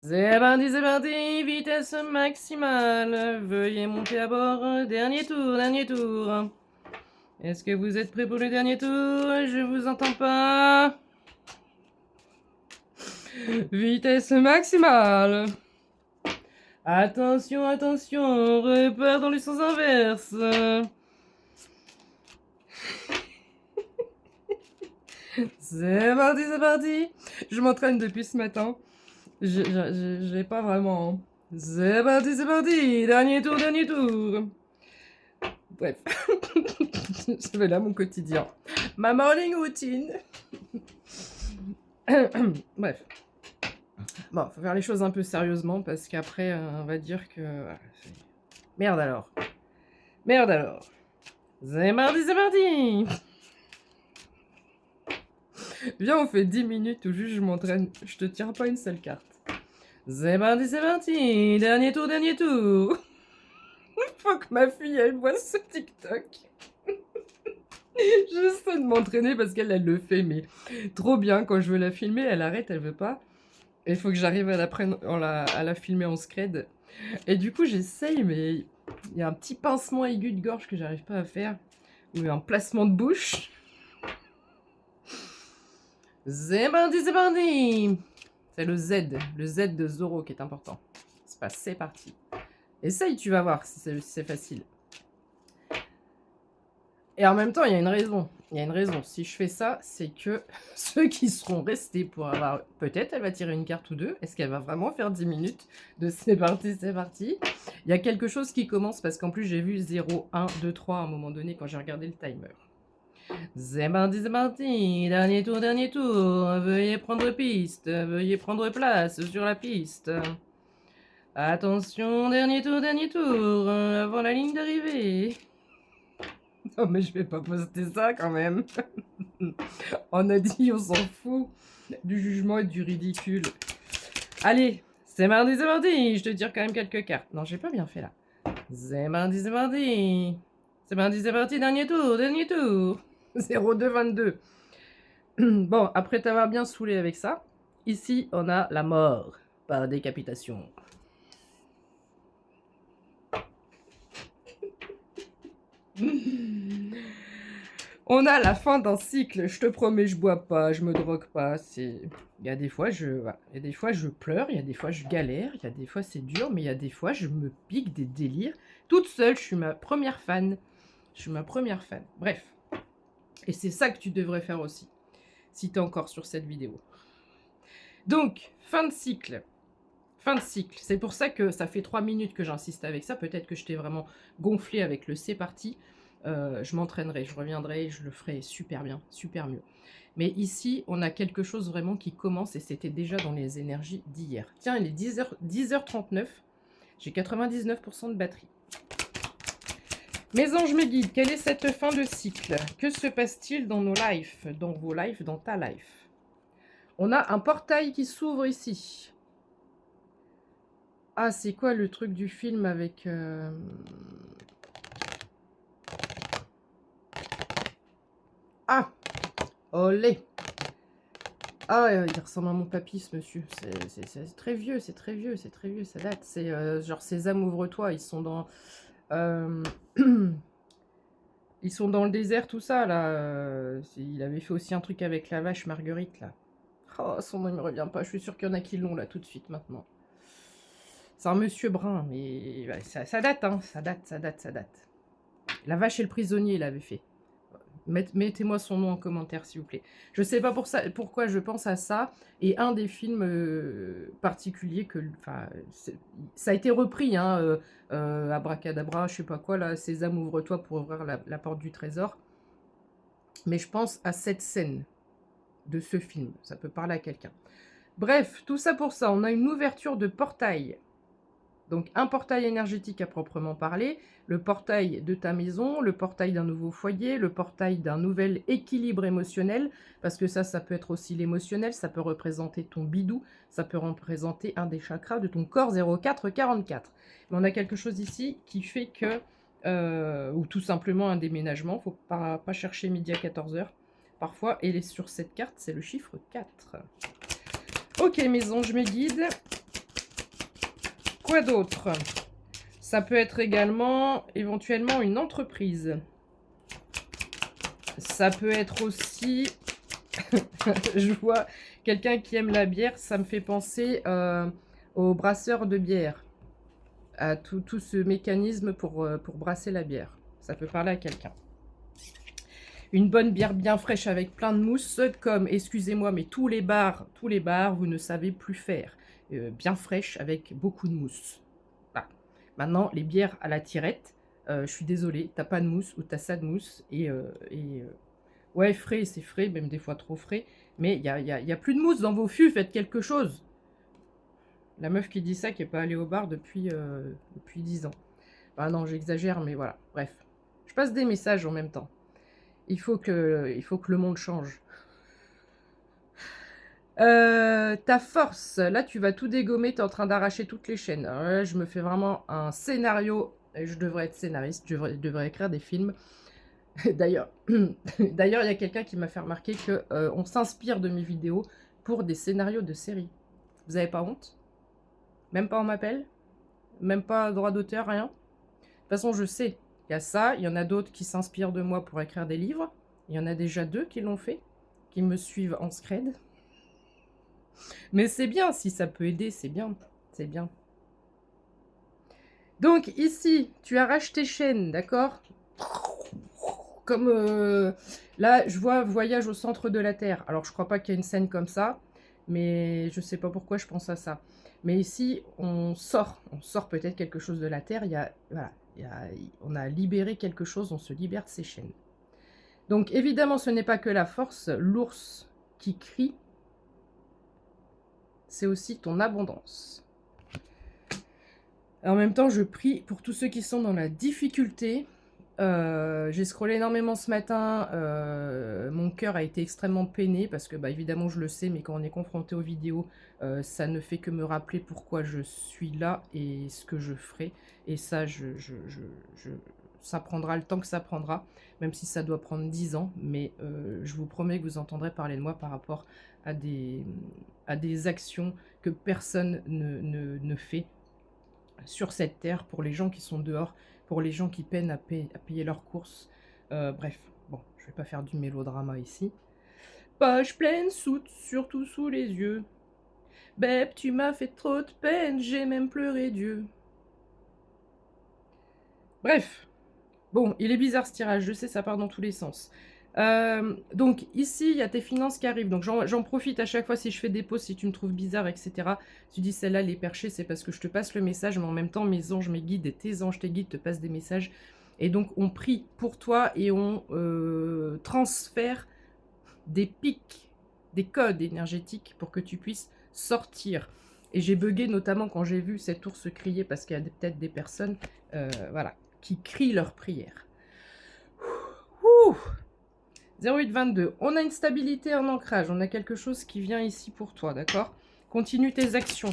C'est parti, vitesse maximale. Veuillez monter à bord. Dernier tour, dernier tour. Est-ce que vous êtes prêts pour le dernier tour? Je vous entends pas. Vitesse maximale. Attention, attention, repère dans le sens inverse. C'est parti, c'est parti. Je m'entraîne depuis ce matin. J'ai pas vraiment, hein. C'est parti, c'est parti. Dernier tour, dernier tour. Bref. Je vais là mon quotidien. Ma morning routine. Bref. Bon, faut faire les choses un peu sérieusement parce qu'après, on va dire que... voilà, merde alors. Merde alors. C'est parti, c'est parti. Viens, on fait 10 minutes où juste je m'entraîne. Je te tire pas une seule carte. C'est parti, c'est parti. Dernier tour, dernier tour. Faut que ma fille, elle voit ce TikTok. J'essaie de m'entraîner parce qu'elle, elle le fait, mais trop bien. Quand je veux la filmer, elle arrête, elle veut pas. Et il faut que j'arrive à la filmer en scred. Et du coup, j'essaye, mais il y a un petit pincement aigu de gorge que j'arrive pas à faire. Ou un placement de bouche. C'est parti, c'est parti. C'est le Z de Zoro qui est important. C'est pas, c'est parti. Essaye, tu vas voir si c'est facile. Et en même temps, il y a une raison. Il y a une raison. Si je fais ça, c'est que ceux qui seront restés pour avoir... Peut-être elle va tirer une carte ou deux. Est-ce qu'elle va vraiment faire 10 minutes de c'est parti, c'est parti? Il y a quelque chose qui commence parce qu'en plus, j'ai vu 0, 1, 2, 3 à un moment donné quand j'ai regardé le timer. C'est parti, c'est parti. Dernier tour, dernier tour. Veuillez prendre piste. Veuillez prendre place sur la piste. Attention, dernier tour. Avant la ligne d'arrivée. Non, mais je vais pas poster ça quand même. On a dit, on s'en fout du jugement et du ridicule. Allez, c'est mardi, c'est mardi. Je te tire quand même quelques cartes. Non, j'ai pas bien fait là. C'est mardi, c'est mardi. C'est mardi, c'est parti. Dernier tour, dernier tour. 0222. Bon, après t'avoir bien saoulé avec ça, ici, on a la mort par décapitation. On a la fin d'un cycle. Je te promets, je bois pas, je me drogue pas. Il y a des fois, voilà. Il y a des fois, je pleure. Il y a des fois, je galère. Il y a des fois, c'est dur. Mais il y a des fois, je me pique des délires. Toute seule, je suis ma première fan. Je suis ma première fan. Bref. Et c'est ça que tu devrais faire aussi. Si tu es encore sur cette vidéo. Donc, fin de cycle. Fin de cycle. C'est pour ça que ça fait 3 minutes que j'insiste avec ça. Peut-être que je t'ai vraiment gonflé avec le c'est parti. Je m'entraînerai, je reviendrai, je le ferai super bien, super mieux. Mais ici, on a quelque chose vraiment qui commence et c'était déjà dans les énergies d'hier. Tiens, il est 10h39. J'ai 99% de batterie. Mes anges, mes guides, quelle est cette fin de cycle? Que se passe-t-il dans nos lives, dans vos lives, dans ta life? On a un portail qui s'ouvre ici. Ah, c'est quoi le truc du film avec... Ah, olé. Ah, il ressemble à mon papy, ce monsieur. C'est très vieux, c'est très vieux, c'est très vieux, ça date. C'est genre Sésame, ouvre-toi. Ils sont dans... ils sont dans le désert, tout ça, là. Il avait fait aussi un truc avec la vache Marguerite, là. Oh, son nom, il me revient pas. Je suis sûre qu'il y en a qui l'ont, là, tout de suite, maintenant. C'est un monsieur brun, mais ouais, ça date, hein. Ça date. La vache et le prisonnier, il avait fait. Mettez-moi son nom en commentaire, s'il vous plaît. Je sais pas pourquoi je pense à ça. Et un des films particuliers que... Enfin, ça a été repris, hein. Abracadabra, je sais pas quoi, là. Sésame, ouvre-toi pour ouvrir la porte du trésor. Mais je pense à cette scène de ce film. Ça peut parler à quelqu'un. Bref, tout ça pour ça. On a une ouverture de portail. Donc un portail énergétique à proprement parler, le portail de ta maison, le portail d'un nouveau foyer, le portail d'un nouvel équilibre émotionnel, parce que ça peut être aussi l'émotionnel, ça peut représenter ton bidou, ça peut représenter un des chakras de ton corps 0444. Mais on a quelque chose ici qui fait que, ou tout simplement un déménagement, faut pas chercher midi à 14h parfois, et sur cette carte, c'est le chiffre 4. Ok mes anges, mes guides. Quoi d'autre? Ça peut être également, éventuellement, une entreprise. Ça peut être aussi... Je vois quelqu'un qui aime la bière, ça me fait penser aux brasseurs de bière. À tout ce mécanisme pour brasser la bière. Ça peut parler à quelqu'un. Une bonne bière bien fraîche avec plein de mousse, comme, excusez-moi, mais tous les bars, vous ne savez plus faire. Bien fraîche avec beaucoup de mousse. Voilà. Maintenant, les bières à la tirette, je suis désolée, t'as pas de mousse ou t'as ça de mousse. Ouais, frais, c'est frais, même des fois trop frais. Mais il y a plus de mousse dans vos fûts, faites quelque chose. La meuf qui dit ça, qui n'est pas allée au bar depuis 10 ans. Ah non, j'exagère, mais voilà, bref. Je passe des messages en même temps. Il faut que le monde change. Ta force, là tu vas tout dégommer, tu es en train d'arracher toutes les chaînes. Là, je me fais vraiment un scénario, et je devrais être scénariste, je devrais écrire des films. D'ailleurs, il y a quelqu'un qui m'a fait remarquer qu'on s'inspire de mes vidéos pour des scénarios de séries. Vous n'avez pas honte? Même pas on m'appelle? Même pas droit d'auteur, rien? De toute façon, je sais, il y a ça, il y en a d'autres qui s'inspirent de moi pour écrire des livres. Il y en a déjà 2 qui l'ont fait, qui me suivent en scred. Mais c'est bien, si ça peut aider, c'est bien. C'est bien. Donc ici, tu arraches tes chaînes, d'accord? Comme là, je vois Voyage au centre de la Terre. Alors, je crois pas qu'il y ait une scène comme ça, mais je sais pas pourquoi je pense à ça. Mais ici, on sort peut-être quelque chose de la Terre. Voilà, on a libéré quelque chose, on se libère de ses chaînes. Donc, évidemment, ce n'est pas que la force. L'ours qui crie, c'est aussi ton abondance. En même temps, je prie pour tous ceux qui sont dans la difficulté. J'ai scrollé énormément ce matin, mon cœur a été extrêmement peiné parce que, bah, évidemment, je le sais, mais quand on est confronté aux vidéos, ça ne fait que me rappeler pourquoi je suis là et ce que je ferai. Et ça, ça prendra le temps que ça prendra, même si ça doit prendre 10 ans. Mais je vous promets que vous entendrez parler de moi par rapport à des actions que personne ne fait sur cette terre pour les gens qui sont dehors, pour les gens qui peinent à payer leurs courses. Bref, bon, je vais pas faire du mélodrama ici. Poche pleine, soute, surtout sous les yeux. Beb, tu m'as fait trop de peine, j'ai même pleuré Dieu. Bref, bon, il est bizarre ce tirage, je sais, ça part dans tous les sens. Donc ici, il y a tes finances qui arrivent. Donc j'en profite à chaque fois si je fais des pauses, si tu me trouves bizarre, etc. Tu dis celle-là, elle est perchée, c'est parce que je te passe le message, mais en même temps, mes anges, mes guides et tes anges, tes guides te passent des messages. Et donc on prie pour toi et on transfère des pics, des codes énergétiques pour que tu puisses sortir. Et j'ai bugué notamment quand j'ai vu cet ours crier, parce qu'il y a peut-être des personnes voilà, qui crient leurs prières. Ouh. 0822, on a une stabilité, un ancrage, on a quelque chose qui vient ici pour toi, d'accord? Continue tes actions.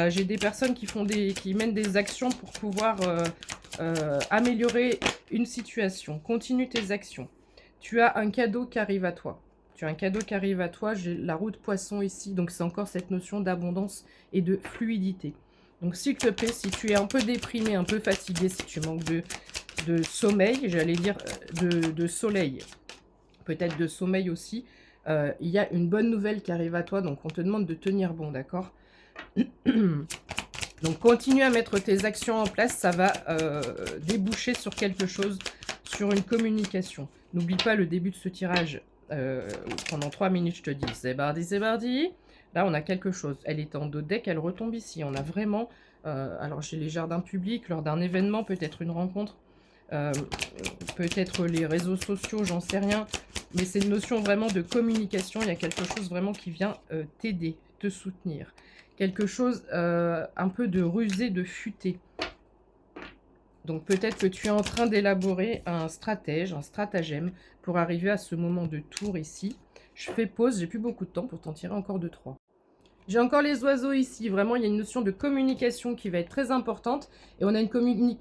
J'ai des personnes qui mènent des actions pour pouvoir améliorer une situation. Continue tes actions. Tu as un cadeau qui arrive à toi. J'ai la roue de poisson ici, donc c'est encore cette notion d'abondance et de fluidité. Donc s'il te plaît, si tu es un peu déprimé, un peu fatigué, si tu manques de sommeil, j'allais dire de soleil, peut-être de sommeil aussi, il y a une bonne nouvelle qui arrive à toi, donc on te demande de tenir bon, d'accord? Donc continue à mettre tes actions en place, ça va déboucher sur quelque chose, sur une communication. N'oublie pas le début de ce tirage, pendant 3 minutes je te dis, c'est bardi, c'est bardi. Là on a quelque chose, elle est en dos de deck, elle retombe ici, on a vraiment, alors j'ai les jardins publics, lors d'un événement, peut-être une rencontre, peut-être les réseaux sociaux, j'en sais rien, mais c'est une notion vraiment de communication, il y a quelque chose vraiment qui vient t'aider, te soutenir, quelque chose un peu de rusé, de futé. Donc peut-être que tu es en train d'élaborer un stratagème pour arriver à ce moment de tour ici. Je fais pause, j'ai plus beaucoup de temps pour t'en tirer encore 2-3. J'ai encore les oiseaux ici. Vraiment, il y a une notion de communication qui va être très importante. Et on a une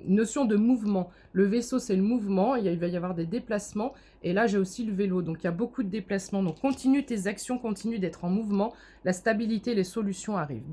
notion de mouvement. Le vaisseau, c'est le mouvement. Il va y avoir des déplacements. Et là, j'ai aussi le vélo. Donc, il y a beaucoup de déplacements. Donc, continue tes actions, continue d'être en mouvement. La stabilité, les solutions arrivent.